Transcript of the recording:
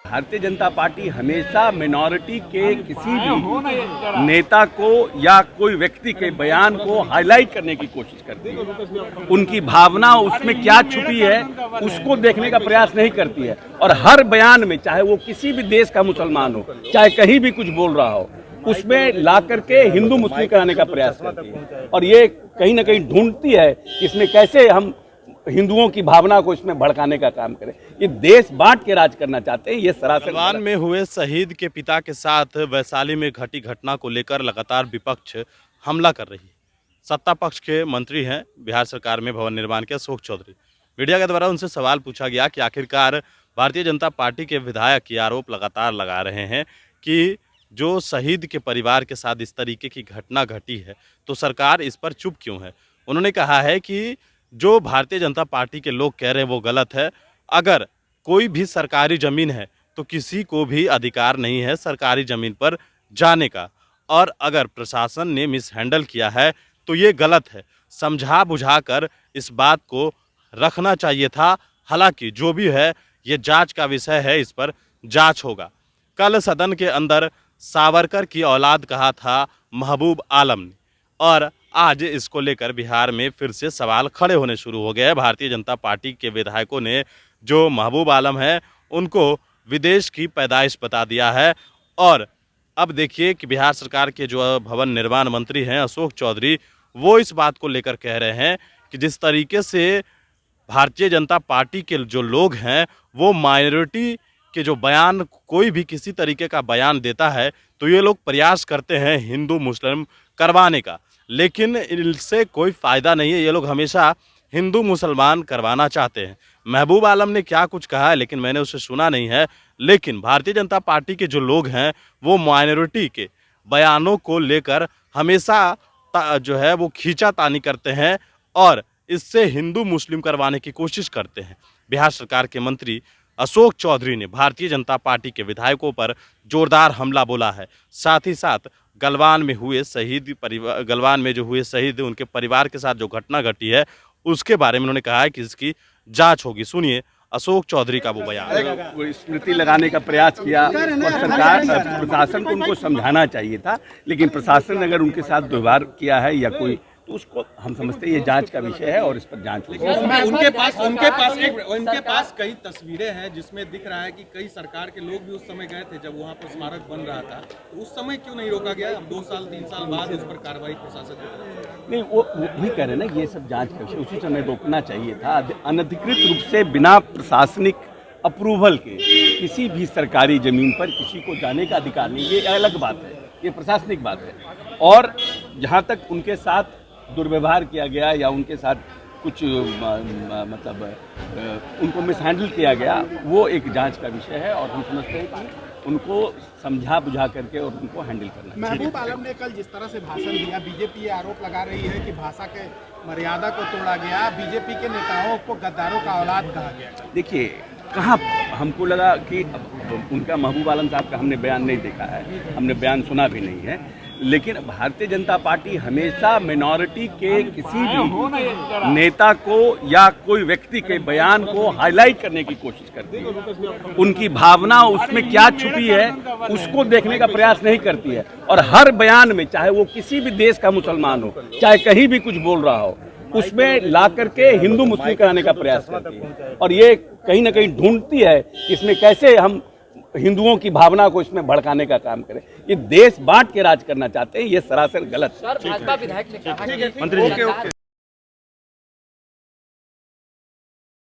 Bharatiya Janata party हमेशा minority के किसी भी नेता को या कोई व्यक्ति के बयान को हाईलाइट करने की कोशिश करती है। उनकी भावना उसमें क्या छुपी है उसको देखने का प्रयास नहीं करती है और हर बयान में, चाहे वो किसी भी देश का मुसलमान हो, चाहे कहीं भी कुछ बोल रहा हो, उसमें ला करके हिंदू मुस्लिम कराने का प्रयास करती है और ये कहीं ना कहीं ढूंढती है कि इसमें कैसे हम हिंदुओं की भावना को इसमें भड़काने का काम करें। ये देश बांट के राज करना चाहते हैं। ये सरासर गलवान में हुए शहीद के पिता के साथ वैशाली में घटी घटना को लेकर लगातार विपक्ष हमला कर रही है। सत्ता पक्ष के मंत्री हैं बिहार सरकार में भवन निर्माण के अशोक चौधरी। मीडिया के द्वारा उनसे सवाल पूछा गया कि आखिरकार भारतीय जनता पार्टी के विधायक ये आरोप लगातार लगा रहे हैं कि जो शहीद के परिवार के साथ इस तरीके की घटना घटी है तो सरकार इस पर चुप क्यों है। उन्होंने कहा है कि जो भारतीय जनता पार्टी के लोग कह रहे हैं वो गलत है। अगर कोई भी सरकारी ज़मीन है तो किसी को भी अधिकार नहीं है सरकारी ज़मीन पर जाने का, और अगर प्रशासन ने मिसहैंडल किया है तो ये गलत है। समझा बुझा कर इस बात को रखना चाहिए था। हालांकि जो भी है ये जांच का विषय है, इस पर जांच होगा। कल सदन के अंदर सावरकर की औलाद कहा था महबूब आलम ने, और आज इसको लेकर बिहार में फिर से सवाल खड़े होने शुरू हो गए हैं। भारतीय जनता पार्टी के विधायकों ने जो महबूब आलम है उनको विदेश की पैदाइश बता दिया है। और अब देखिए कि बिहार सरकार के जो भवन निर्माण मंत्री हैं अशोक चौधरी, वो इस बात को लेकर कह रहे हैं कि जिस तरीके से भारतीय जनता पार्टी के जो लोग हैं वो माइनॉरिटी के जो बयान, कोई भी किसी तरीके का बयान देता है तो ये लोग प्रयास करते हैं हिंदू मुस्लिम करवाने का, लेकिन इससे कोई फ़ायदा नहीं है। ये लोग हमेशा हिंदू मुसलमान करवाना चाहते हैं। महबूब आलम ने क्या कुछ कहा है लेकिन मैंने उसे सुना नहीं है, लेकिन भारतीय जनता पार्टी के जो लोग हैं वो माइनॉरिटी के बयानों को लेकर हमेशा जो है वो खींचातानी करते हैं और इससे हिंदू मुस्लिम करवाने की कोशिश करते हैं। बिहार सरकार के मंत्री अशोक चौधरी ने भारतीय जनता पार्टी के विधायकों पर जोरदार हमला बोला है। साथ ही साथ गलवान में हुए शहीद परिवार, गलवान में जो हुए शहीद उनके परिवार के साथ जो घटना घटी है उसके बारे में उन्होंने कहा है कि इसकी जांच होगी। सुनिए अशोक चौधरी का वो बयान। स्मृति लगाने का प्रयास किया और सरकार प्रशासन को उनको समझाना चाहिए था, लेकिन प्रशासन ने अगर उनके साथ दुर्व्यवहार किया है या कोई, तो उसको हम समझते हैं ये जांच का विषय है और इस पर जांच होगी। उनके पास कई तस्वीरें हैं जिसमें दिख रहा है कि कई सरकार के लोग भी उस समय गए थे जब वहाँ पर स्मारक बन रहा था, तो उस समय क्यों नहीं रोका गया? अब 2 साल 3 साल बाद उस पर कार्रवाई प्रशासन नहीं, वो भी कह रहे हैं ना, ये सब जांच का विषय उसी समय रोकना चाहिए था। अनधिकृत रूप से बिना प्रशासनिक अप्रूवल के किसी भी सरकारी जमीन पर किसी को जाने का अधिकार नहीं, ये अलग बात है, ये प्रशासनिक बात है। और जहाँ तक उनके साथ दुर्व्यवहार किया गया या उनके साथ कुछ मतलब उनको मिसहैंडल किया गया, वो एक जांच का विषय है और हम समझते हैं कि उनको समझा बुझा करके और उनको हैंडल करना चाहिए। महबूब आलम ने कल जिस तरह से भाषण दिया, बीजेपी ये आरोप लगा रही है कि भाषा के मर्यादा को तोड़ा गया, बीजेपी के नेताओं को गद्दारों का औलाद कहा गया। देखिए, कहाँ हमको लगा कि उनका महबूब आलम साहब का हमने बयान नहीं देखा है, हमने बयान सुना भी नहीं है, लेकिन भारतीय जनता पार्टी हमेशा मिनॉरिटी के किसी भी नेता को या कोई व्यक्ति के बयान को हाईलाइट करने की कोशिश करती है। उनकी भावना उसमें क्या छुपी है उसको देखने का प्रयास नहीं करती है और हर बयान में, चाहे वो किसी भी देश का मुसलमान हो, चाहे कहीं भी कुछ बोल रहा हो, उसमें ला करके हिंदू मुस्लिम कराने का प्रयास करती है और ये कहीं ना कहीं ढूंढती है कि इसमें कैसे हम हिंदुओं की भावना को इसमें भड़काने का काम करें। ये देश बांट के राज करना चाहते हैं। ये सरासर गलत है। भाजपा विधायक ने कहा कि मंत्री जी